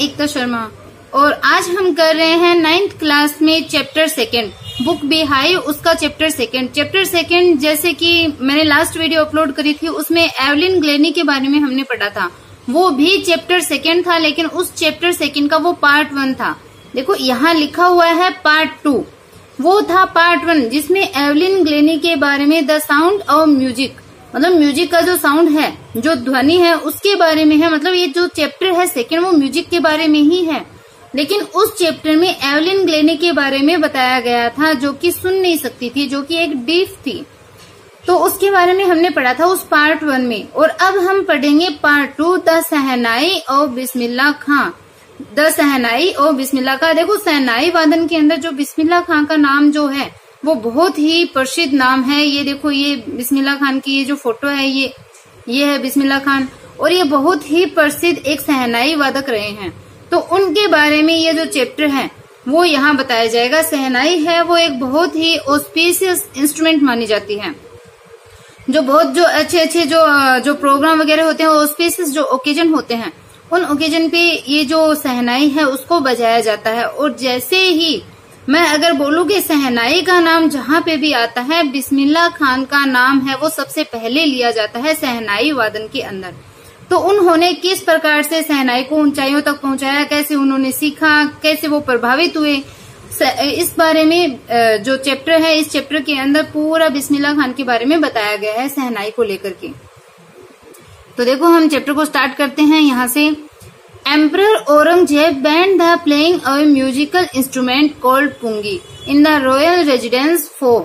एकता शर्मा और आज हम कर रहे हैं 9th क्लास में चैप्टर सेकंड बुक बिहाइव उसका चैप्टर सेकंड जैसे कि मैंने लास्ट वीडियो अपलोड करी थी उसमें एवलिन ग्लेनी के बारे में हमने पढ़ा था। वो भी चैप्टर सेकंड था लेकिन उस चैप्टर सेकंड का वो पार्ट 1 था। देखो यहाँ लिखा हुआ है पार्ट 2, वो था पार्ट 1 जिसमें एवलिन ग्लेनी के बारे में द साउंड ऑफ म्यूजिक, मतलब म्यूजिक का जो साउंड है, जो ध्वनि है उसके बारे में है। मतलब ये जो चैप्टर है सेकंड वो म्यूजिक के बारे में ही है, लेकिन उस चैप्टर में एवलिन ग्लेनी के बारे में बताया गया था जो कि सुन नहीं सकती थी, जो कि एक डीफ थी। तो उसके बारे में हमने पढ़ा था उस पार्ट 1 में। और अब हम पढ़ेंगे part 2 the shehnai of Bismillah Khan. The shehnai of Bismillah Khan. देखो शहनाई वादन के अंदर जो बिस्मिल्लाह खां का नाम जो है वो बहुत ही प्रसिद्ध नाम है। ये देखो ये बिस्मिल्लाह खान की ये जो फोटो है ये है बिस्मिल्लाह खान और ये बहुत ही प्रसिद्ध एक शहनाई वादक रहे हैं। तो उनके बारे में ये जो चैप्टर है वो यहाँ बताया जाएगा। शहनाई है वो एक बहुत ही ऑस्पिशियस इंस्ट्रूमेंट मानी जाती है, जो अच्छे जो प्रोग्राम वगैरह होते हैं, ऑस्पिशियस जो ओकेजन होते हैं उन ओकेजन पे ये जो शहनाई है उसको बजाया जाता है। और जैसे ही मैं अगर बोलूँ कि शहनाई का नाम जहाँ पे भी आता है बिस्मिल्लाह खान का नाम है वो सबसे पहले लिया जाता है शहनाई वादन के अंदर। तो उन्होंने किस प्रकार से शहनाई को ऊंचाइयों तक पहुंचाया, कैसे उन्होंने सीखा, कैसे वो प्रभावित हुए, इस बारे में जो चैप्टर है इस चैप्टर के अंदर पूरा बिस्मिल्लाह खान के बारे में बताया गया है शहनाई को लेकर के। तो देखो हम चैप्टर को स्टार्ट करते हैं यहाँ से। Emperor Aurangzeb banned the playing of a musical instrument called pungi in the royal residence for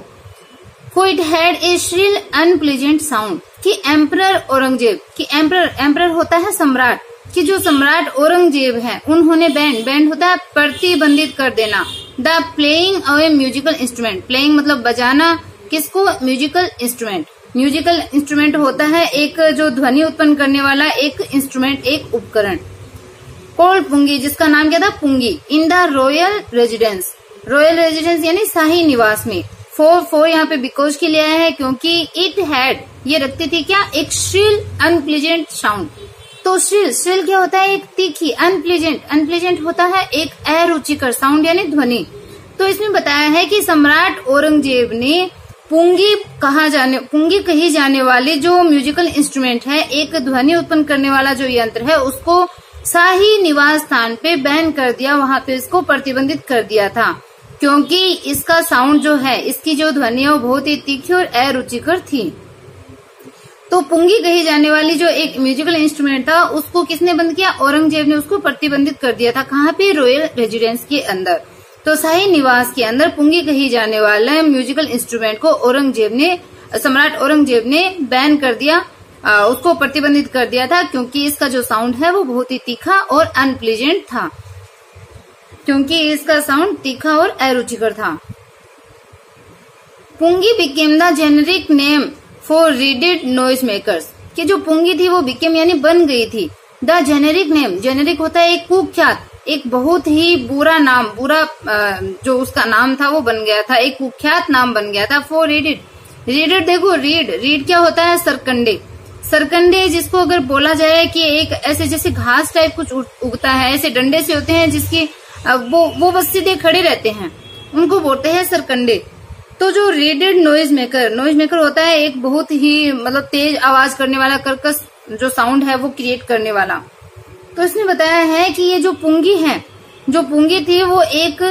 it had a shrill unpleasant sound। कि एम्परर औरंगजेब, कि एम्परर होता है सम्राट, कि जो सम्राट औरंगजेब है उन्होंने बैंड होता है प्रतिबंधित कर देना। The playing of A musical instrument, playing मतलब बजाना, किसको, म्यूजिकल इंस्ट्रूमेंट। म्यूजिकल इंस्ट्रूमेंट होता है एक जो ध्वनि उत्पन्न करने वाला एक इंस्ट्रूमेंट, एक उपकरण। कॉल्ड पुंगी, जिसका नाम क्या था, pungi. In the royal residence, royal residence यानी शाही निवास में। फोर यहाँ पे बिकॉज के लिए आया है क्योंकि इट हैड, ये रखती थी क्या, एक श्रिल अनप्लीजेंट साउंड। तो श्रिल क्या होता है, एक तीखी, अनप्लीजेंट होता है एक अरुचिकर साउंड यानी ध्वनि। तो इसमें बताया है कि सम्राट औरंगजेब ने पुंगी कही जाने वाली जो म्यूजिकल इंस्ट्रूमेंट है, एक ध्वनि उत्पन्न करने वाला जो यंत्र है, उसको शाही निवास स्थान पे बैन कर दिया, वहां पे इसको प्रतिबंधित कर दिया था क्योंकि इसका साउंड जो है, इसकी जो ध्वनि है वो बहुत ही तीखी और अरुचिकर थी। तो पुंगी कही जाने वाली जो एक म्यूजिकल इंस्ट्रूमेंट था उसको किसने बंद किया, औरंगजेब ने उसको प्रतिबंधित कर दिया था। कहाँ पे, रॉयल रेजिडेंस के अंदर। तो शाही निवास के अंदर पुंगी कही जाने वाला म्यूजिकल इंस्ट्रूमेंट को सम्राट औरंगजेब ने बैन कर दिया, उसको प्रतिबंधित कर दिया था क्योंकि इसका जो साउंड है वो बहुत ही तीखा और अनप्लीजेंट था, क्योंकि इसका साउंड तीखा और अरुचिकर था। Pungi became the generic name for reeded noise makers, कि जो पुंगी थी वो बिकेम यानी बन गई थी। द जेनेरिक नेम, जेनेरिक होता है एक कुख्यात, एक बहुत ही बुरा नाम, जो उसका नाम था वो बन गया था, एक कुख्यात नाम बन गया था। फॉर रीडेड देखो रीड क्या होता है, सरकंडे जिसको अगर बोला जाए कि एक ऐसे जैसे घास टाइप कुछ उगता है, ऐसे डंडे से होते हैं जिसकी वो बस सीधे खड़े रहते हैं, उनको बोलते हैं सरकंडे। तो जो रीडेड नॉइज मेकर होता है एक बहुत ही मतलब तेज आवाज करने वाला, कर्कश जो साउंड है वो क्रिएट करने वाला। तो इसने बताया है कि ये जो पुंगी थी वो एक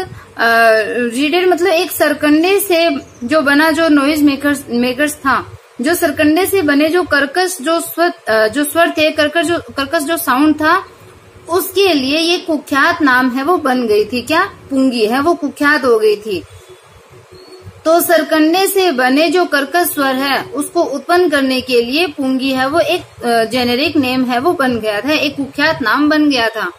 रीडेड मतलब एक सरकंडे से जो बना जो नॉइज मेकर्स था, जो सरकंडे से बने जो कर्कश जो स्वर थे, कर्कश जो साउंड था, उसके लिए ये कुख्यात नाम है वो बन गई थी। क्या, पुंगी है वो कुख्यात हो गई थी। तो सरकंडे से बने जो कर्कश स्वर है उसको उत्पन्न करने के लिए पुंगी है वो एक जेनेरिक नेम है वो बन गया था, एक कुख्यात नाम बन गया था।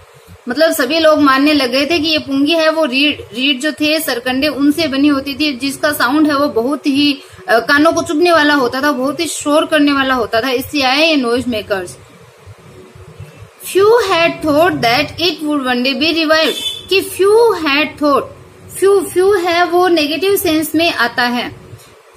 मतलब सभी लोग मानने लग गए थे कि ये पुंगी है वो रीड जो थे सरकंडे उनसे बनी होती थी, जिसका साउंड है वो बहुत ही कानों को चुभने वाला होता था, बहुत ही शोर करने वाला होता था, इससे आए ये noise makers. Few had thought that it would one day be revived, कि few had thought, few है वो नेगेटिव सेंस में आता है।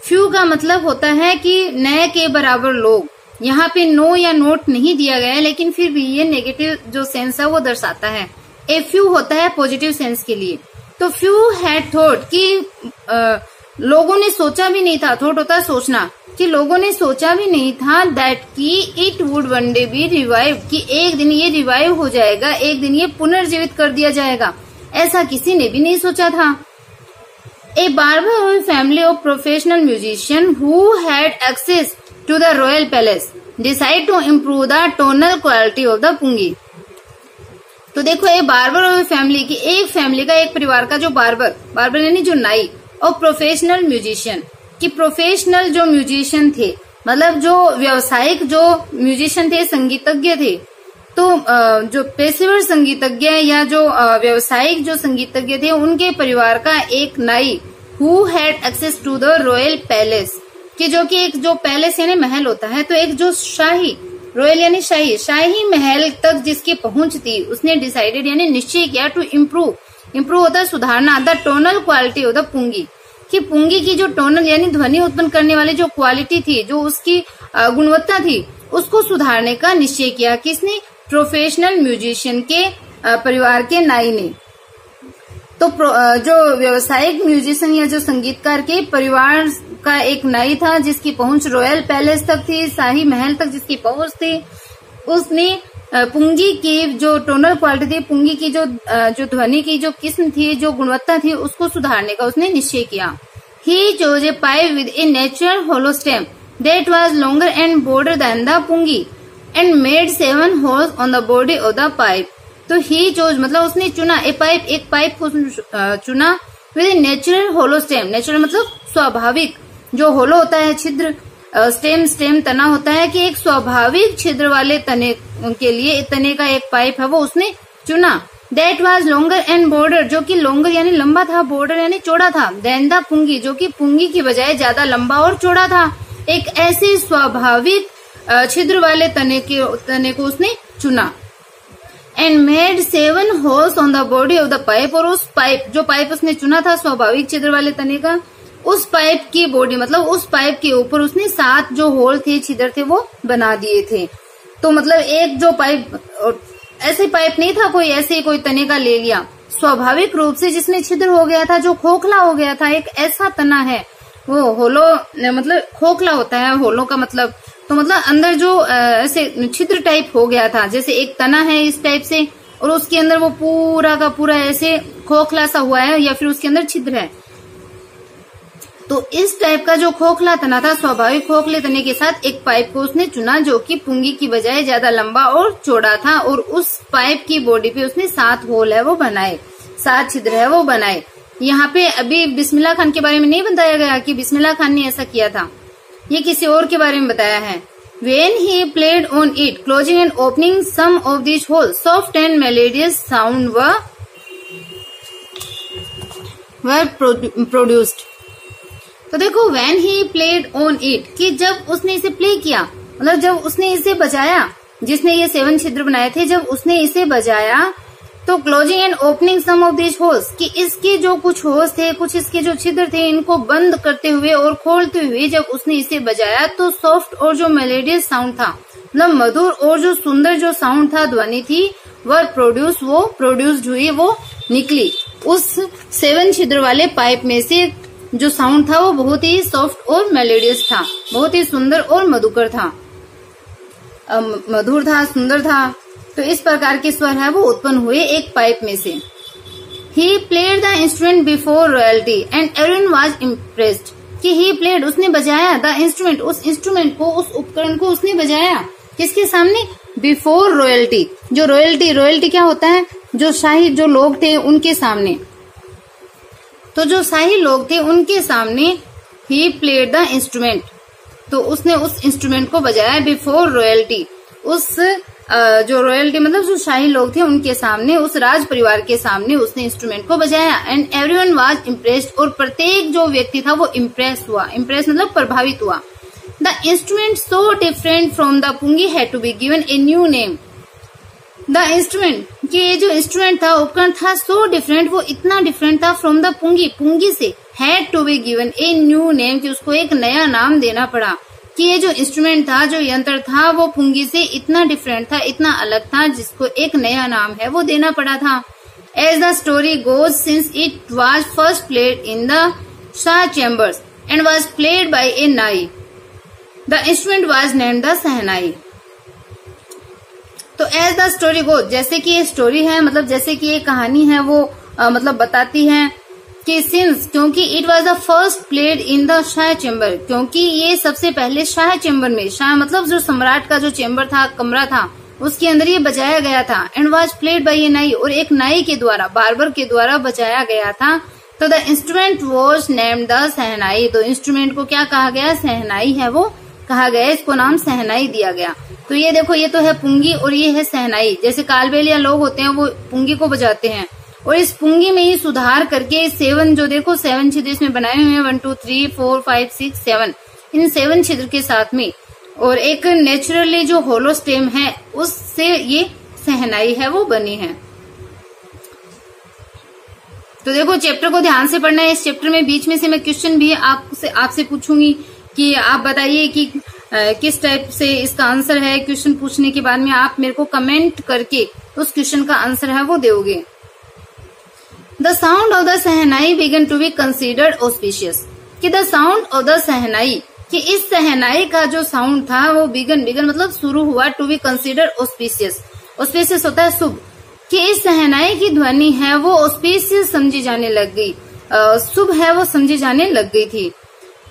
few का मतलब होता है कि न के बराबर लोग, यहाँ पे नो या नोट नहीं दिया गया है लेकिन फिर भी ये नेगेटिव जो सेंस है वो दर्शाता है ए फ्यू होता है पॉजिटिव सेंस के लिए। तो फ्यू हैड थॉट कि लोगों ने सोचा भी नहीं था, थॉट होता है सोचना, कि लोगों ने सोचा भी नहीं था दैट कि it would one day be revive, कि एक दिन ये रिवाइव हो जाएगा, एक दिन ये पुनर्जीवित कर दिया जाएगा, ऐसा किसी ने भी नहीं सोचा था। A barber family of professional musician who had access to the royal palace decide to improve the tonal quality of the pungi. तो देखो, ये बार्बर फैमिली की, एक फैमिली का, एक परिवार का जो बार्बर यानी जो नाई, और प्रोफेशनल म्यूजिशियन कि प्रोफेशनल जो म्यूजिशियन थे, मतलब जो व्यावसायिक जो म्यूजिशियन थे, संगीतज्ञ थे, तो जो पेशेवर संगीतज्ञ या जो व्यावसायिक जो संगीतज्ञ थे, उनके परिवार का एक नाई who had access to the royal palace, कि जो कि एक जो पैलेस यानी महल होता है, तो एक जो शाही, रॉयल यानी शाही महल तक जिसकी पहुंच थी, उसने डिसाइडेड यानी निश्चय किया टू इम्प्रूव होता है सुधारना, the tonal quality of the pungi, कि पुंगी की जो टोनल यानी ध्वनि उत्पन्न करने वाली जो क्वालिटी थी, जो उसकी गुणवत्ता थी, उसको सुधारने का निश्चय किया। किसने? प्रोफेशनल म्यूजिशियन के परिवार के नाई ने। तो जो व्यावसायिक म्यूजिशियन या जो संगीतकार के परिवार का एक नाई था, जिसकी पहुंच रॉयल पैलेस तक थी, शाही महल तक जिसकी पहुंच थी, उसने पुंगी की जो टोनल क्वालिटी थी, पुंगी की जो ध्वनि की जो किस्म थी, जो गुणवत्ता थी, उसको सुधारने का उसने निश्चय किया। He chose a pipe with a natural hollow stem that was longer and broader than the pungi and made 7 holes on the body of the pipe. तो ही चोज मतलब उसने चुना एक पाइप को चुना with a natural hollow stem. Natural मतलब स्वाभाविक, जो होलो होता है छिद्र, स्टेम तना होता है, कि एक स्वाभाविक छिद्र वाले तने के लिए तने का एक पाइप है वो उसने चुना। That was longer and border, जो कि लॉन्गर यानी लंबा था, बॉर्डर यानी चौड़ा था, देन द पुंगी, जो कि पुंगी की बजाय ज्यादा लंबा और चौड़ा था। एक ऐसे स्वाभाविक छिद्र वाले तने को उसने चुना। And made 7 holes on the body of the pipe, और उस पाइप उसने चुना था स्वाभाविक छिद्र वाले तने का, उस पाइप की बॉडी मतलब उस पाइप के ऊपर उसने 7 जो होल थे, छिद्र थे, वो बना दिए थे। तो मतलब एक जो पाइप, ऐसे पाइप नहीं था कोई ऐसे कोई तने का ले लिया, स्वाभाविक रूप से जिसमें छिद्र हो गया था, जो खोखला हो गया था, एक ऐसा तना है, वो होलो मतलब खोखला होता है, होलो का मतलब, तो मतलब अंदर जो ऐसे छिद्र टाइप हो गया था, जैसे एक तना है इस टाइप से, और उसके अंदर वो पूरा का पूरा ऐसे खोखला सा हुआ है, या फिर उसके अंदर छिद्र है। तो इस टाइप का जो खोखला तना था, स्वाभाविक खोखले तने के साथ एक पाइप को उसने चुना, जो कि पुंगी की बजाय ज्यादा लंबा और चौड़ा था, और उस पाइप की बॉडी पे उसने 7 होल है वो बनाए, 7 छिद्र है वो बनाए। यहाँ पे अभी बिस्मिल्लाह खान के बारे में नहीं बताया गया कि बिस्मिल्लाह खान ने ऐसा किया था, ये किसी और के बारे में बताया है। When he played on it, closing and opening some of these holes, soft and melodious sound were produced. तो देखो, when he played on it, कि जब उसने इसे प्ले किया, मतलब जब उसने इसे बजाया, जिसने ये 7 छिद्र बनाए थे, जब उसने इसे बजाया, तो closing and opening some of this holes, कि इसके जो कुछ होल्स थे, कुछ इसके जो छिद्र थे, इनको बंद करते हुए और खोलते हुए जब उसने इसे बजाया, तो सॉफ्ट और जो मेलोडियस साउंड था, मतलब मधुर और जो सुंदर जो साउंड था, ध्वनि थी, वो प्रोड्यूस्ड हुई, वो निकली। उस 7 छिद्र वाले पाइप में से जो साउंड था वो बहुत ही सॉफ्ट और मेलोडियस था, बहुत ही सुंदर और मधुकर था, मधुर था, सुंदर था। तो इस प्रकार के स्वर है वो उत्पन्न हुए एक पाइप में से। He played the instrument before royalty and everyone was impressed, कि ही प्लेड उसने बजाया, द इंस्ट्रूमेंट उस इंस्ट्रूमेंट को, उस उपकरण को उसने बजाया किसके सामने? Before royalty. जो रॉयल्टी क्या होता है? जो शाही जो लोग थे उनके सामने। तो जो शाही लोग थे उनके सामने ही प्लेड द इंस्ट्रूमेंट, तो उसने उस इंस्ट्रूमेंट को बजाया बिफोर रॉयल्टी, उस जो रॉयल्टी मतलब जो शाही लोग थे उनके सामने, उस राज परिवार के सामने उसने इंस्ट्रूमेंट को बजाया। एंड एवरीवन वाज इम्प्रेस्ड, और प्रत्येक जो व्यक्ति था वो इम्प्रेस हुआ, इम्प्रेस मतलब प्रभावित हुआ। The instrument so different from the pungi had to be given a new name. The instrument, कि ये जो इंस्ट्रूमेंट था, उपकरण था, सो डिफरेंट, वो इतना डिफरेंट था फ्रॉम द पुंगी से, had to be given a new name, कि उसको एक नया नाम देना पड़ा। कि ये जो इंस्ट्रूमेंट था, जो यंत्र था, वो पुंगी से इतना डिफरेंट था, इतना अलग था, जिसको एक नया नाम है वो देना पड़ा था। As the story goes, since it was first played in the Shah chambers and was played by a nai, the instrument was named the Sehnai. तो as the story goes, जैसे कि ये स्टोरी है, मतलब जैसे कि ये कहानी है वो मतलब बताती है कि सिंस, क्योंकि it was the first played in the Shah chamber, क्योंकि ये सबसे पहले शाह चैम्बर में, शाह मतलब जो सम्राट का जो चैम्बर था, कमरा था, उसके अंदर ये बजाया गया था. एंड वाज प्लेड बाय ए नाई, और एक नाई के द्वारा, बार्बर के द्वारा बजाया गया था. तो the instrument was named the shehnai. तो इंस्ट्रूमेंट को क्या कहा गया? सहनाई है वो कहा गया, इसको नाम सहनाई दिया गया. तो ये देखो, ये तो है पुंगी और ये है सहनाई. जैसे कालबेलिया लोग होते हैं वो पुंगी को बजाते हैं, और इस पुंगी में ही सुधार करके 7 जो देखो 7 छिद्र इसमें बनाए हुए हैं, 1 2 3 4 5 6 7, इन 7 छिद्र के साथ में, और एक नेचुरली जो होलो स्टेम है उससे ये सहनाई है वो बनी है. तो देखो चैप्टर को ध्यान से पढ़ना है. इस चैप्टर में बीच में से मैं क्वेश्चन भी आपसे पूछूंगी कि आप बताइए कि किस टाइप से इसका आंसर है. क्वेश्चन पूछने के बाद में आप मेरे को कमेंट करके उस क्वेश्चन का आंसर है वो दोगे. The sound of the shehnai began to be considered auspicious. कि the sound of the shehnai, कि इस सहनाई का जो साउंड था वो बिगन मतलब शुरू हुआ, to be considered auspicious. Auspicious होता है शुभ. कि इस सहनाई की ध्वनि है वो ऑस्पिशियस समझी जाने लग गई, शुभ है वो समझी जाने लग गई थी.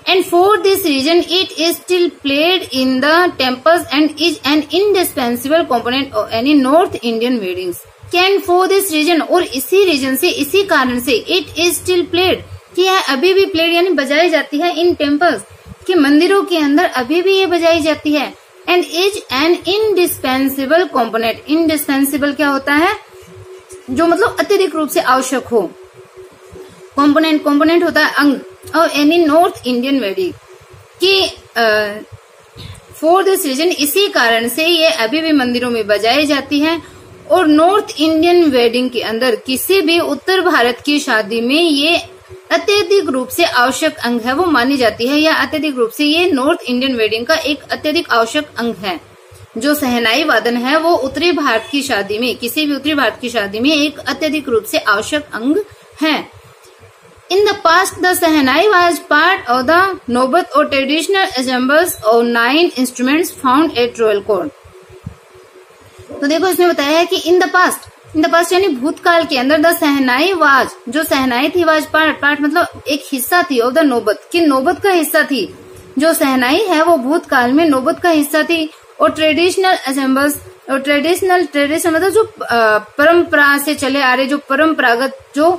And for this reason, it is still played in the temples and is an indispensable component of any North Indian weddings. And for this reason, और इसी रीजन से, इसी कारण से, it is still played, कि यह अभी भी played यानी बजाई जाती है in temples, कि मंदिरों के अंदर अभी भी ये बजाई जाती है. And is an indispensable component. Indispensable क्या होता है? जो मतलब अत्यधिक रूप से आवश्यक हो. component होता है अंग, और एनी नॉर्थ इंडियन वेडिंग, कि फॉर दिस रीजन, इसी कारण से ये अभी भी मंदिरों में बजाई जाती है. और नॉर्थ इंडियन वेडिंग के अंदर किसी भी उत्तर भारत की शादी में ये अत्यधिक रूप से आवश्यक अंग है वो मानी जाती है, या अत्यधिक रूप से ये नॉर्थ इंडियन वेडिंग का एक अत्यधिक आवश्यक अंग है. जो सहनाई वादन है वो उत्तरी भारत की शादी में, किसी भी उत्तरी भारत की शादी में एक अत्यधिक रूप से आवश्यक अंग है. In the past, the Sehnai was part of the Nobat or traditional ensembles of 9 instruments found at royal court. तो देखो इसमें बताया है कि in the past यानी भूतकाल के अंदर, the Sehnai was, जो सहनाई थी, was part मतलब एक हिस्सा थी of the Nobat, कि नौबत का हिस्सा थी. जो सहनाई है वो भूतकाल में नौबत का हिस्सा थी. और ट्रेडिशनल ensembles, और ट्रेडिशनल मतलब जो परंपरा से चले आ रहे, जो परंपरागत जो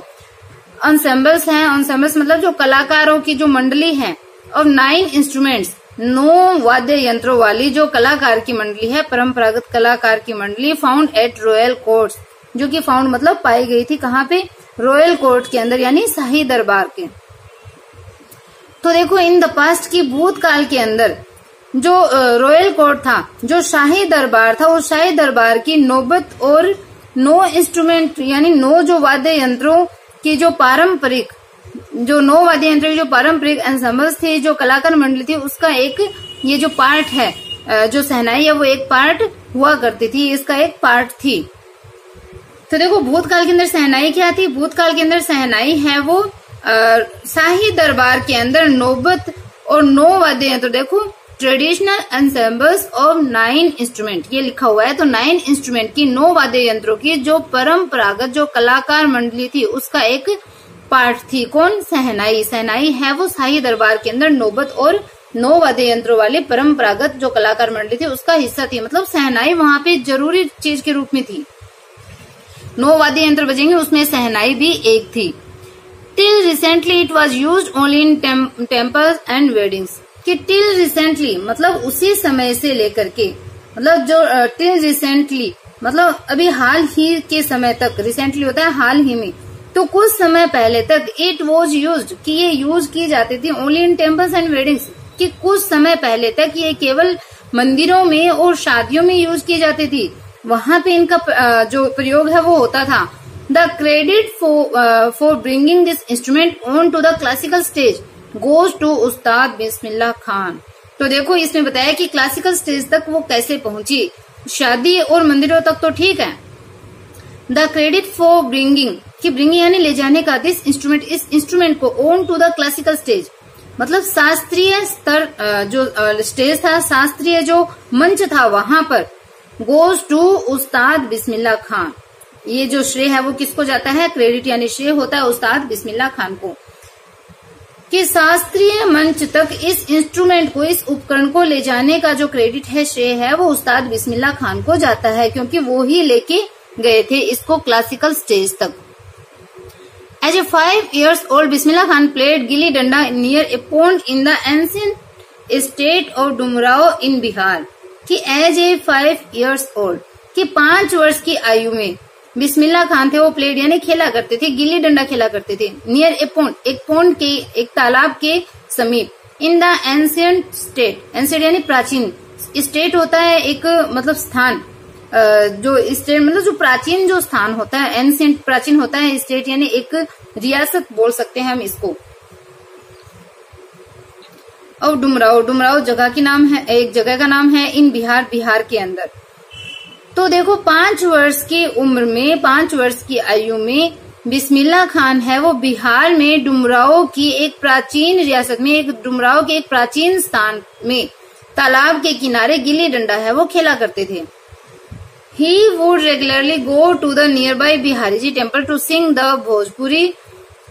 ensembles हैं, ensembles मतलब जो कलाकारों की जो मंडली है, और 9 इंस्ट्रूमेंट्स, 9 वाद्य यंत्रों वाली जो कलाकार की मंडली है, परंपरागत कलाकार की मंडली, फाउंड एट रॉयल कोर्ट्स, जो कि फाउंड मतलब पाई गई थी कहाँ पे? रॉयल कोर्ट के अंदर, यानी शाही दरबार के. तो देखो इन द पास्ट की भूतकाल के अंदर जो रॉयल कोर्ट था, जो शाही दरबार था, उस शाही दरबार की नौबत और 9 इंस्ट्रूमेंट यानी 9 जो वाद्य यंत्रों की जो पारंपरिक, जो 9 वाद्य यंत्रों की जो पारंपरिक एंसेम्बल्स थी, जो कलाकार मंडली थी, उसका एक ये जो पार्ट है, जो सहनाई है वो एक पार्ट हुआ करती थी, इसका एक पार्ट थी. तो देखो भूतकाल के अंदर सहनाई क्या थी? भूतकाल के अंदर सहनाई है वो शाही दरबार के अंदर नौबत और 9 वाद्य यंत्र, देखो ट्रेडिशनल एंसेम्बल्स ऑफ 9 इंस्ट्रूमेंट, ये लिखा हुआ है. तो 9 इंस्ट्रूमेंट की, 9 वाद्य यंत्रों की जो परंपरागत जो कलाकार मंडली थी उसका एक पार्ट थी. कौन? सहनाई. सहनाई है वो शाही दरबार के अंदर नौबत और 9 वाद्य यंत्रों वाले परंपरागत जो कलाकार मंडली थी उसका हिस्सा थी. मतलब सहनाई वहां पे जरूरी चीज के रूप में थी. 9 वाद्य यंत्र बजेंगे, उसमें सहनाई भी एक थी. Till recently it was use only in temples and weddings. कि टिल रिसेंटली मतलब उसी समय से लेकर के, मतलब जो टिल रिसेंटली मतलब अभी हाल ही के समय तक, रिसेंटली होता है हाल ही में, तो कुछ समय पहले तक इट वॉज यूज्ड, कि ये यूज की जाती थी only in temples and weddings, कि कुछ समय पहले तक ये केवल मंदिरों में और शादियों में यूज की जाती थी, वहां पे इनका जो प्रयोग है वो होता था. The credit for bringing this instrument on to the classical stage goes to Ustad Bismillah Khan. तो देखो इसमें बताया कि क्लासिकल स्टेज तक वो कैसे पहुंची. शादी और मंदिरों तक तो ठीक है, द क्रेडिट फॉर ब्रिंगिंग यानी ले जाने का दिस इंस्ट्रूमेंट, इस इंस्ट्रूमेंट को on to the classical stage, मतलब शास्त्रीय स्तर जो स्टेज था, शास्त्रीय जो मंच था वहां पर, गोज टू उस्ताद बिस्मिल्लाह खान। ये जो श्रेय है वो किसको जाता है? क्रेडिट यानी श्रेय होता है उस्ताद बिस्मिल्लाह खान को। कि शास्त्रीय मंच तक इस इंस्ट्रूमेंट को, इस उपकरण को ले जाने का जो क्रेडिट है, श्रेय है, वो उस्ताद बिस्मिल्लाह खान को जाता है, क्योंकि वो ही लेके गए थे इसको क्लासिकल स्टेज तक। As a 5 years old, Bismillah Khan played gilli danda near a pond in the ancient state of Dumrao in Bihar। कि as a 5 years old, कि 5 वर्ष की आयु में बिस्मिल्लाह खान थे, वो प्लेड यानी खेला करते थे, गिल्ली डंडा खेला करते थे। नियर ए पोंड, एक पोंड के, एक तालाब के समीप। In the ancient state, ancient यानी प्राचीन, स्टेट होता है एक मतलब स्थान, जो स्टेट मतलब जो प्राचीन जो स्थान होता है, एंशियंट प्राचीन होता है, स्टेट यानी एक रियासत बोल सकते हैं हम इसको। और डुमराव जगह की नाम है, एक जगह का नाम है इन बिहार, बिहार के अंदर। तो देखो 5 वर्ष की उम्र में, 5 वर्ष की आयु में बिस्मिल्लाह खान है वो बिहार में डुमराव की एक प्राचीन रियासत में, एक डुमराव के एक प्राचीन स्थान में तालाब के किनारे गिल्ली डंडा है वो खेला करते थे। He would regularly go to the nearby Bihariji temple to sing the Bhojpuri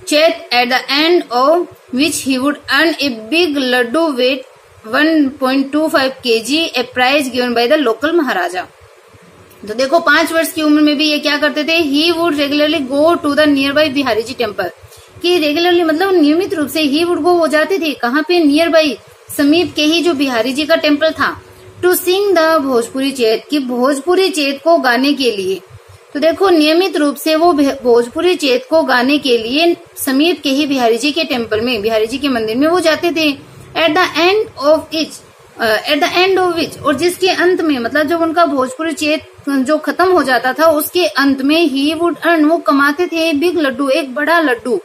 chant, at the end of which he would earn a big laddu weight 1.25 kg, a prize given by the local Maharaja। तो देखो 5 वर्ष की उम्र में भी ये क्या करते थे? He would regularly go to the nearby Bihariji temple, कि रेगुलरली मतलब नियमित रूप से he would go, वो जाते थे कहाँ पे? नियर बाई, समीप के ही जो बिहारी जी का टेम्पल था। टू सिंग द भोजपुरी चेत, की भोजपुरी चेत को गाने के लिए। तो देखो नियमित रूप से वो भोजपुरी चेत को गाने के लिए समीप के ही बिहारी जी के टेम्पल में, बिहारी जी के मंदिर में वो जाते थे। At the end of which, और जिसके अंत में, मतलब जब उनका भोजपुरी चेत जो खत्म हो जाता था उसके अंत में ही वुड अर्न, वो कमाते थे बिग लड्डू, एक बड़ा लड्डू,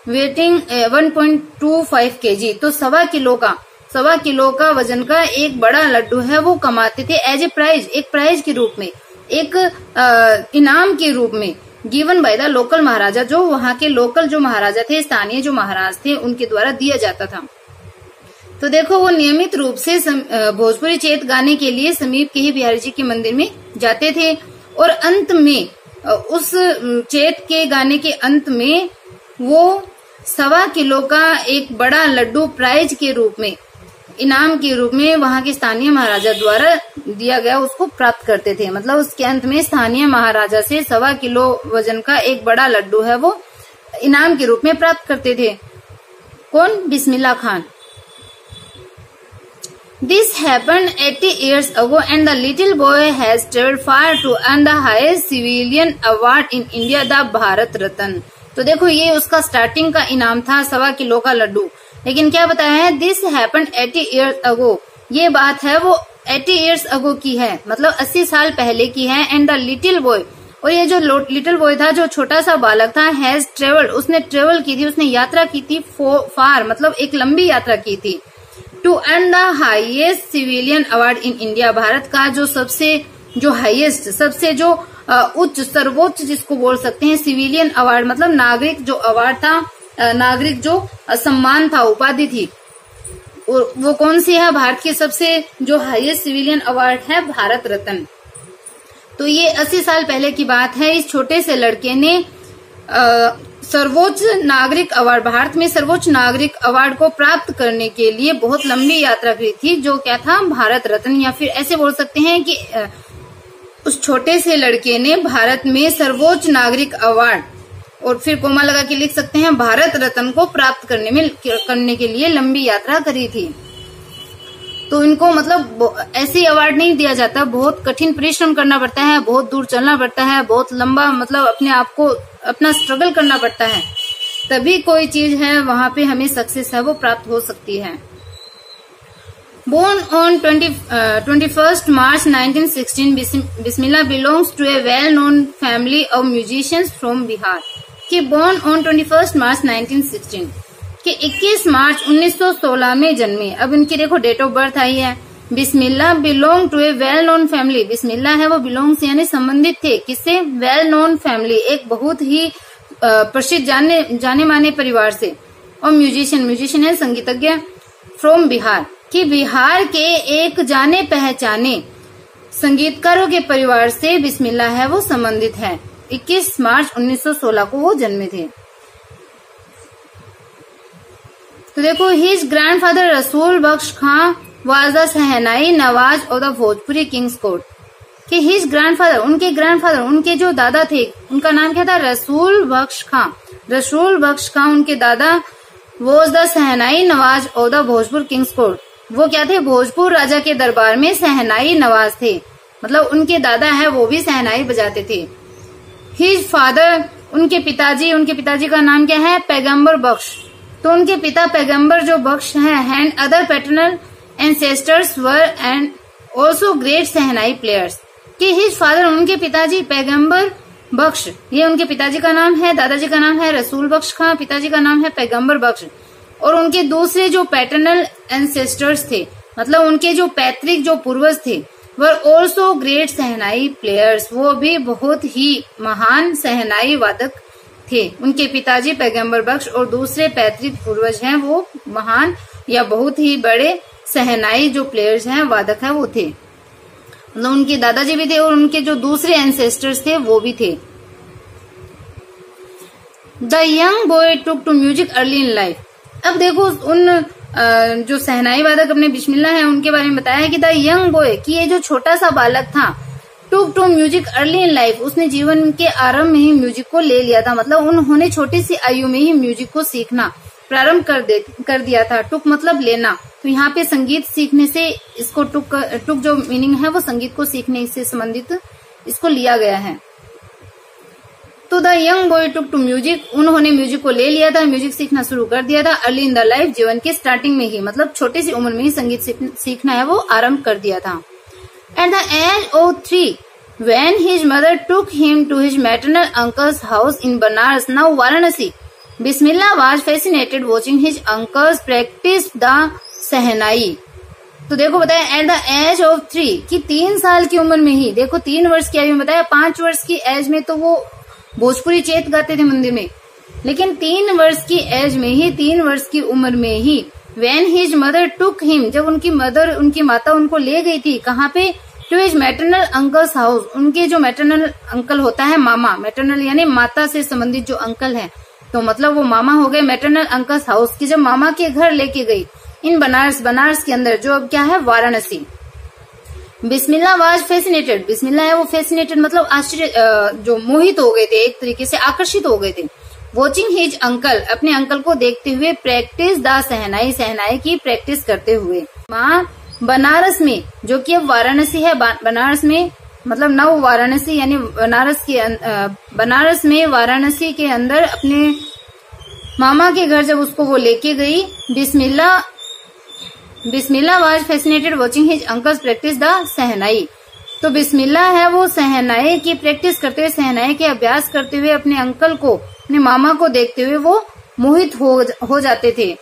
वेटिंग 1.25 kg, तो 1.25 किलो का वजन का एक बड़ा लड्डू है वो कमाते थे। एज ए प्राइज, एक प्राइज के रूप में, एक इनाम के रूप में, गिवन बाय द लोकल महाराजा, जो वहां के लोकल जो महाराजा थे, स्थानीय जो महाराज थे, उनके द्वारा दिया जाता था। तो देखो वो नियमित रूप से भोजपुरी चेत गाने के लिए समीप के ही बिहारी जी के मंदिर में जाते थे, और अंत में उस चेत के गाने के अंत में वो 1.25 किलो का एक बड़ा लड्डू प्राइज के रूप में, इनाम के रूप में वहां के स्थानीय महाराजा द्वारा दिया गया उसको प्राप्त करते थे। मतलब उसके अंत में स्थानीय महाराजा से 1.25 किलो वजन का एक बड़ा लड्डू है वो इनाम के रूप में प्राप्त करते थे। कौन? Bismillah Khan. This happened 80 years ago and the little boy has traveled far to earn the highest civilian award in India, the Bharat Ratna। तो देखो ये उसका स्टार्टिंग का इनाम था 1.25 किलो का लड्डू, लेकिन क्या बताया है? दिस हैपेंड 80 years ago, ये बात है वो 80 years ago की है, मतलब 80 साल पहले की है। एंड द लिटिल बॉय, और ये जो लिटिल बॉय था, जो छोटा सा बालक था, हैज ट्रेवल्ड, उसने ट्रेवल की थी, उसने यात्रा की थी, फार मतलब एक लंबी यात्रा की थी, to earn the highest civilian award in India, Bharat का जो सबसे जो हाईएस्ट, सबसे जो उच्च, सर्वोच्च जिसको बोल सकते हैं सिविलियन अवार्ड, मतलब नागरिक जो अवार्ड था, नागरिक जो सम्मान था, उपाधि थी, वो कौन सी है? भारत की सबसे जो हाईएस्ट सिविलियन अवार्ड है भारत रत्न। तो ये 80 साल पहले की बात है। इस छोटे से लड़के ने सर्वोच्च नागरिक अवार्ड, भारत में सर्वोच्च नागरिक अवार्ड को प्राप्त करने के लिए बहुत लंबी यात्रा की थी, जो क्या था? भारत रत्न, या फिर ऐसे बोल सकते हैं कि उस छोटे से लड़के ने भारत में सर्वोच्च नागरिक अवार्ड, और फिर कोमा लगा के लिख सकते हैं भारत रत्न को प्राप्त करने के लिए लंबी यात्रा करी थी। तो इनको मतलब ऐसे अवार्ड नहीं दिया जाता, बहुत कठिन परिश्रम करना पड़ता है, बहुत दूर चलना पड़ता है, बहुत लंबा मतलब अपने आप को अपना स्ट्रगल करना पड़ता है, तभी कोई चीज है वहां पे हमें सक्सेस है वो प्राप्त हो सकती है। Born on 21st March 1916, Bismillah belongs to a well-known family of musicians from Bihar। कि born on 21st March 1916, कि 21 मार्च 1916 में जन्मे। अब इनकी देखो डेट ऑफ बर्थ आई है, Bismillah belong to a well known family. Bismillah है वो बिलोंग्स यानी संबंधित थे किससे? वेल नोन फैमिली, एक बहुत ही प्रसिद्ध जाने माने परिवार से। और म्यूजिशियन है संगीतज्ञ, फ्रॉम बिहार, कि बिहार के एक जाने पहचाने संगीतकारों के परिवार से बिस्मिल्लाह है वो संबंधित है। 21 मार्च 1916 को वो जन्मे थे। तो देखो, his grandfather Rasool Bakhsh Khan was the shehnai nawaz of the Bhojpuri kings court. कि हिज ग्रैंडफादर, उनके जो दादा थे, उनका नाम क्या था? रसूल बख्श खां। रसूल बख्श खां उनके दादा was the shehnai nawaz of the Bhojpur Kings court. वो क्या थे? भोजपुर राजा के दरबार में शहनाई नवाज थे, मतलब उनके दादा है वो भी शहनाई बजाते थे। हिज फादर, उनके पिताजी का नाम क्या है? पैगंबर बख्श। तो उनके पिता पैगंबर जो बख्श हैं, and other paternal ancestors were and also great shehnai players. कि हिज फादर, उनके पिताजी पैगंबर बख्श, ये उनके पिताजी का नाम है। दादाजी का नाम है रसूल बख्श खां, पिताजी का नाम है पैगंबर बख्श। और उनके दूसरे जो पैटर्नल एंसेस्टर्स थे, मतलब उनके जो पैतृक जो पूर्वज थे, were also great shehnai players, वो भी बहुत ही महान शहनाई वादक थे। उनके पिताजी पैगंबर बख्श और दूसरे पैतृक पूर्वज हैं वो महान या बहुत ही बड़े शहनाई जो प्लेयर्स हैं, वादक है वो थे। मतलब उनके दादाजी भी थे और उनके जो दूसरे एंसेस्टर्स थे वो भी थे। The young boy took to music early in life. अब देखो, उन जो शहनाई वादक अपने बिस्मिल्लाह है उनके बारे में बताया है कि द यंग बॉय, कि ये जो छोटा सा बालक था, took to music early in life, उसने जीवन के आरंभ में ही म्यूजिक को ले लिया था। मतलब उन्होंने छोटी सी आयु में ही म्यूजिक को सीखना प्रारंभ कर दिया था। टुक मतलब लेना, तो यहाँ पे संगीत सीखने से इसको टुक जो मीनिंग है वो संगीत को सीखने से संबंधित इसको लिया गया है। तो the young boy took to music, उन्होंने म्यूजिक को ले लिया था, म्यूजिक सीखना शुरू कर दिया था अर्ली इन द लाइफ, जीवन के स्टार्टिंग में ही, मतलब छोटी सी उम्र में ही संगीत सीखना है वो आरंभ कर दिया था। At the age of 3 when his mother took him to his maternal uncle's house in Banaras, now Varanasi, Bismillah was fascinated watching his uncles practice the शहनाई। तो देखो बताया एट द एज ऑफ 3, कि 3 साल की उम्र में ही, देखो 3 वर्ष की आयु में बताया, 5 वर्ष की एज में तो वो भोजपुरी चेत गाते थे मंदिर में, लेकिन 3 वर्ष की एज में ही, 3 वर्ष की उम्र में ही, when his mother took him, जब उनकी माता उनको ले गई थी, कहाँ पे? To his maternal uncle's house, उनके जो मैटरनल अंकल होता है मामा, मैटरनल यानी माता से संबंधित जो अंकल है, तो मतलब वो मामा हो गए मैटरनल अंकल्स हाउस, की जब मामा के घर लेके गई इन बनारस के अंदर, जो अब क्या है? वाराणसी। बिस्मिल्लाह वाज फैसिनेटेड, बिस्मिल्लाह है वो फैसिनेटेड मतलब आश्चर्य, जो मोहित हो गए थे, एक तरीके से आकर्षित हो गए थे। वॉचिंग हिज अंकल, अपने अंकल को देखते हुए, प्रैक्टिस द शहनाई, शहनाई की प्रैक्टिस करते हुए। माँ बनारस में, जो कि अब वाराणसी है, बनारस में मतलब नव वाराणसी यानी बनारस में वाराणसी के अंदर अपने मामा के घर जब उसको वो लेके गई, Bismillah was fascinated watching his uncles practice the shehnai. तो बिस्मिल्लाह है वो शहनाई की प्रैक्टिस करते हुए, शहनाई के अभ्यास करते हुए अपने अंकल को, अपने मामा को देखते हुए वो मोहित हो जाते थे।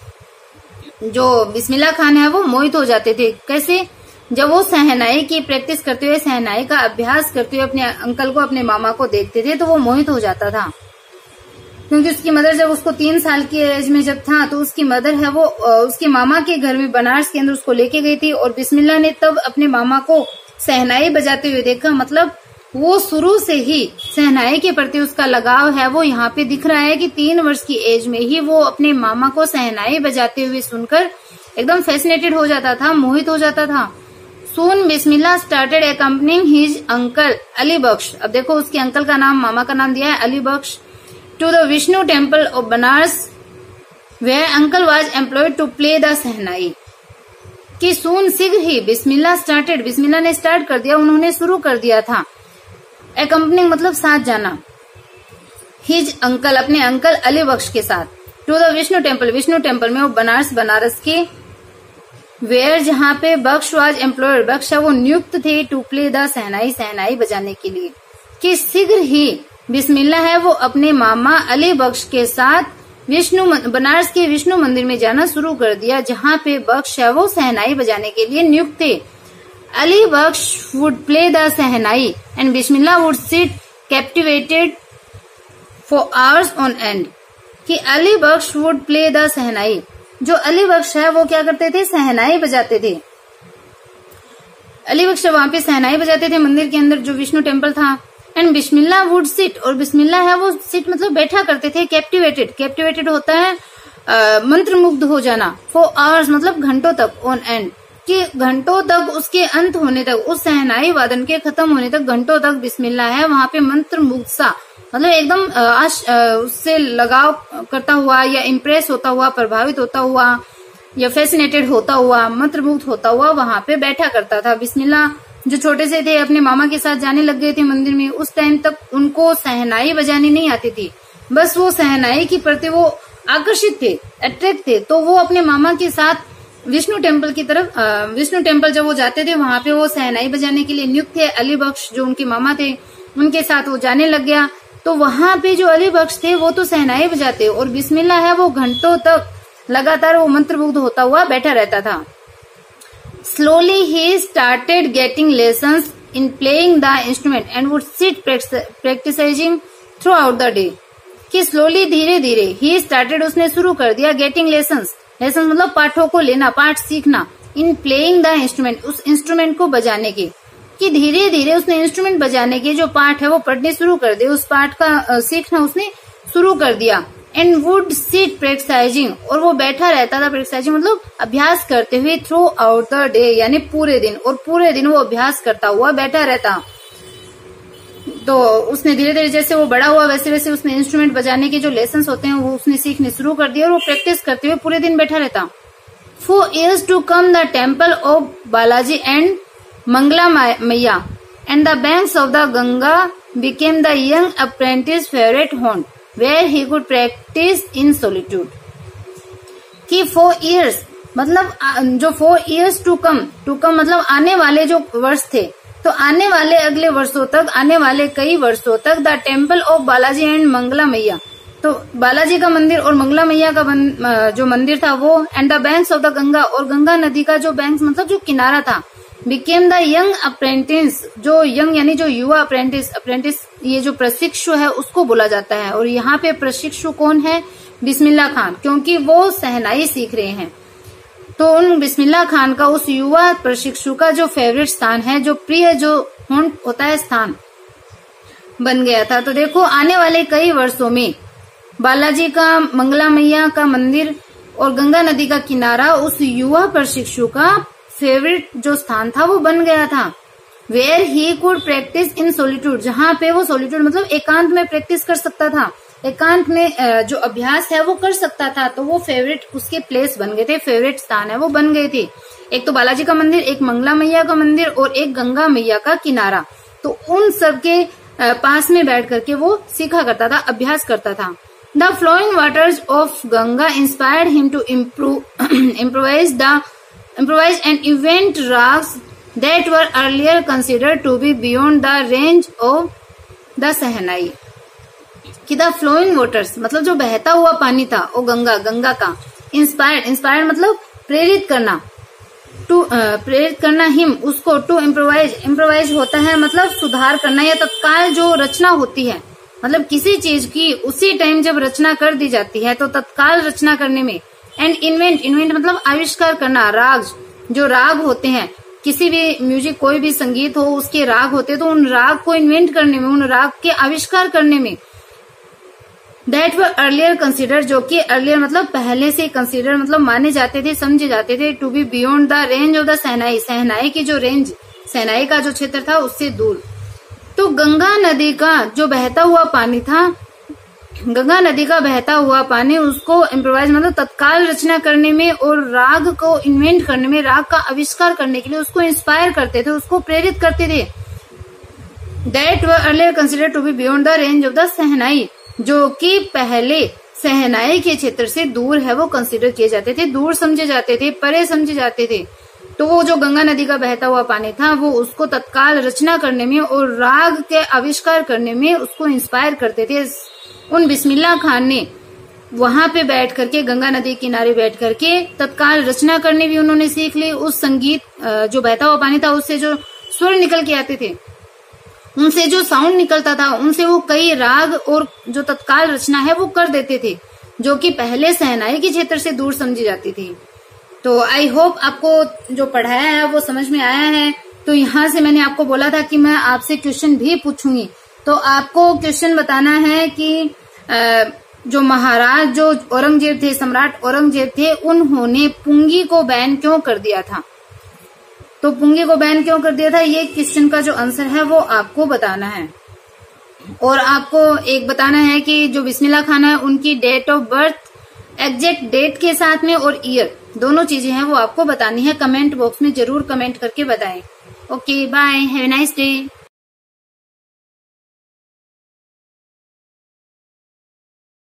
जो बिस्मिल्लाह खान है वो मोहित हो जाते थे। कैसे? जब वो शहनाई की प्रैक्टिस करते हुए, शहनाई का अभ्यास करते हुए अपने अंकल को, अपने मामा को देखते थे तो वो मोहित हो जाता था। क्योंकि उसकी मदर जब उसको 3 साल की एज में जब था, तो उसकी मदर है वो उसके मामा के घर में बनारस के अंदर उसको लेके गई थी, और बिस्मिल्लाह ने तब अपने मामा को शहनाई बजाते हुए देखा। मतलब वो शुरू से ही शहनाई के प्रति उसका लगाव है वो यहाँ पे दिख रहा है कि 3 वर्ष की एज में ही वो अपने मामा को शहनाई बजाते हुए सुनकर एकदम फैसिनेटेड हो जाता था, मोहित हो जाता था। Soon Bismillah started accompanying his uncle Ali Bakhsh, अब देखो उसके अंकल का नाम, मामा का नाम दिया है Ali Bakhsh, to the Vishnu temple of Banaras where uncle was employed to play the shehnai. कि सून शीघ्र ही बिस्मिल्लाह स्टार्टेड, बिस्मिल्लाह ने स्टार्ट कर दिया, उन्होंने शुरू कर दिया था। अकम्पनिंग मतलब साथ जाना, हिज अंकल अपने अंकल अली बख्श के साथ, to the Vishnu temple, Vishnu temple में वो बनारस के, वेयर जहाँ पे बख्श वाज एम्प्लॉयड, बख्श वो नियुक्त थे, टू प्ले द शहनाई, शहनाई बजाने के लिए। कि शीघ्र ही बिस्मिल्लाह है वो अपने मामा अली बख्श के साथ बनारस के विष्णु मंदिर में जाना शुरू कर दिया, जहाँ पे बख्श है वो शहनाई बजाने के लिए नियुक्त थे। Ali Bakhsh would play the shehnai and Bismillah would sit captivated for hours on end. कि Ali Bakhsh would play the shehnai, जो अली बख्श है वो क्या करते थे, सहनाई बजाते थे। अली बख्श वहां पे सहनाई बजाते थे मंदिर के अंदर जो विष्णु टेम्पल था। एंड बिस्मिल्लाह वुड सिट, और बिस्मिल्लाह है वो सिट मतलब बैठा करते थे। कैप्टिवेटेड, कैप्टिवेटेड होता है मंत्रमुग्ध हो जाना। फॉर आवर्स मतलब घंटों तक, ऑन एंड कि घंटों तक, उसके अंत होने तक, उस सहनाई वादन के खत्म होने तक घंटों तक बिस्मिल्लाह है वहां पे मंत्रमुग्ध सा मतलब एकदम उससे लगाव करता हुआ या इम्प्रेस होता हुआ, प्रभावित होता हुआ या फैसिनेटेड होता हुआ, मंत्रमुग्ध होता हुआ वहां पे बैठा करता था। बिस्मिल्लाह जो छोटे से थे अपने मामा के साथ जाने लग गए थे मंदिर में, उस टाइम तक उनको सहनाई बजानी नहीं आती थी, बस वो सहनाई की प्रति वो आकर्षित थे, अट्रैक्ट थे। तो वो अपने मामा के साथ विष्णु टेम्पल की तरफ, विष्णु टेम्पल जब वो जाते थे वहां पे वो सहनाई बजाने के लिए नियुक्त थे। अली बख्श जो उनके मामा थे उनके साथ वो जाने लग गया। तो वहां पे जो अली बख्श थे वो तो सहनाई बजाते और बिस्मिल्लाह है वो घंटों तक लगातार वो मंत्रमुग्ध होता हुआ बैठा रहता था। स्लोली ही started getting lessons in playing the instrument and would sit practising throughout the day. कि स्लोली धीरे धीरे ही स्टार्टेड उसने शुरू कर दिया गेटिंग लेसन्स, लेसन मतलब पाठों को लेना, पाठ सीखना। इन प्लेइंग द इंस्ट्रूमेंट, उस इंस्ट्रूमेंट को बजाने के, कि धीरे धीरे उसने इंस्ट्रूमेंट बजाने के जो पाठ है वो पढ़ने शुरू कर दिए, उस पाठ का सीखना उसने शुरू कर दिया। एंड वुड सिट प्रैक्टिसिंग, और वो बैठा रहता था, प्रैक्टिसिंग मतलब अभ्यास करते हुए, थ्रू आउट द डे यानी पूरे दिन, और पूरे दिन वो अभ्यास करता हुआ बैठा रहता। तो उसने धीरे धीरे जैसे वो बड़ा हुआ वैसे वैसे उसने इंस्ट्रूमेंट बजाने के जो लेसन होते हैं वो उसने सीखने शुरू कर दिए और वो प्रैक्टिस करते हुए पूरे दिन बैठा रहता। For years to come the temple of Balaji and Mangala Maiya and the banks of the Ganga became the young apprentice favourite haunt where he could practice in solitude. कि 4 years मतलब जो 4 years टू कम मतलब आने वाले जो वर्ष थे, तो आने वाले अगले वर्षों तक, आने वाले कई वर्षों तक the temple of Balaji and Mangala Maiya, तो बालाजी का मंदिर और मंगला मैया का जो मंदिर था वो, and the banks of the Ganga, और गंगा नदी का जो बैंक्स मतलब जो किनारा था, बिकेम द यंग अप्रेंटिस, जो यंग यानी जो युवा अप्रेंटिस ये जो प्रशिक्षु है उसको बोला जाता है। और यहाँ पे प्रशिक्षु कौन है, बिस्मिल्लाह खान, क्योंकि वो सहनाई सीख रहे हैं। तो उन बिस्मिल्लाह खान का उस युवा प्रशिक्षु का जो फेवरेट स्थान है, जो प्रिय जो होता है स्थान बन गया था। तो देखो आने वाले कई वर्षों में बालाजी का, मंगला मैया का मंदिर और गंगा नदी का किनारा उस युवा प्रशिक्षु का फेवरेट जो स्थान था वो बन गया था। Where he could practice in solitude, जहाँ पे वो सोलिट्यूड मतलब एकांत में प्रैक्टिस कर सकता था, एकांत में जो अभ्यास है वो कर सकता था। तो वो फेवरेट उसके प्लेस बन गए थे, फेवरेट स्थान है वो बन गए थे। एक तो बालाजी का मंदिर, एक मंगला मैया का मंदिर और एक गंगा मैया का किनारा। तो उन सब के पास में बैठ करके वो सीखा करता था, अभ्यास करता था। The flowing waters of Ganga inspired him to improvise and invent rags that were earlier considered to be beyond the range of the Sahnai। कि द फ्लोइंग वाटर्स मतलब जो बहता हुआ पानी था वो गंगा का, इंस्पायर्ड मतलब प्रेरित करना हिम उसको, टू इम्प्रोवाइज होता है मतलब सुधार करना या तत्काल जो रचना होती है, मतलब किसी चीज की उसी टाइम जब रचना कर दी जाती है तो तत्काल रचना करने में। एंड इन्वेंट मतलब आविष्कार करना, राग जो राग होते हैं, किसी भी म्यूजिक कोई भी संगीत हो उसके राग होते हैं, तो उन राग को इन्वेंट करने में, उन राग के आविष्कार करने में। दैट वर अर्लियर कंसिडर, जो कि अर्लियर मतलब पहले से कंसिडर मतलब माने जाते थे, समझे जाते थे, to be beyond the range of the shehnai की जो रेंज, सहनाई का जो क्षेत्र था उससे दूर। तो गंगा नदी का जो बहता हुआ पानी था, गंगा नदी का बहता हुआ पानी उसको इम्प्रोवाइज मतलब तत्काल रचना करने में और राग को इन्वेंट करने में, राग का आविष्कार करने के लिए उसको इंस्पायर करते थे, उसको प्रेरित करते थे। That were earlier consider to be beyond the range of the shehnai, जो कि पहले सहनाई के क्षेत्र से दूर है वो कंसिडर किए जाते थे, दूर समझे जाते थे, परे समझे जाते थे। तो वो जो गंगा नदी का बहता हुआ पानी था वो उसको तत्काल रचना करने में और राग के आविष्कार करने में उसको इंस्पायर करते थे। उन बिस्मिल्लाह खान ने वहां पे बैठ करके, गंगा नदी के किनारे बैठ करके तत्काल रचना करने भी उन्होंने सीख ली। उस संगीत जो बहता हुआ पानी था उससे जो स्वर निकल के आते थे, उनसे जो साउंड निकलता था, उनसे वो कई राग और जो तत्काल रचना है वो कर देते थे, जो कि पहले शहनाई के क्षेत्र से दूर समझी जाती थी। तो आई होप आपको जो पढ़ाया है वो समझ में आया है। तो यहाँ से मैंने आपको बोला था कि मैं आपसे क्वेश्चन भी पूछूंगी, तो आपको क्वेश्चन बताना है कि जो महाराज जो औरंगजेब थे, सम्राट औरंगजेब थे, उन्होंने पुंगी को बैन क्यों कर दिया था। तो पुंगी को बैन क्यों कर दिया था, ये क्वेश्चन का जो आंसर है वो आपको बताना है। और आपको एक बताना है कि जो बिस्मिल्लाह खान है उनकी date of birth exact date के साथ में और ईयर दोनों चीजें हैं वो आपको बतानी है। कमेंट बॉक्स में जरूर कमेंट करके बताएं। Okay, bye, have a nice day.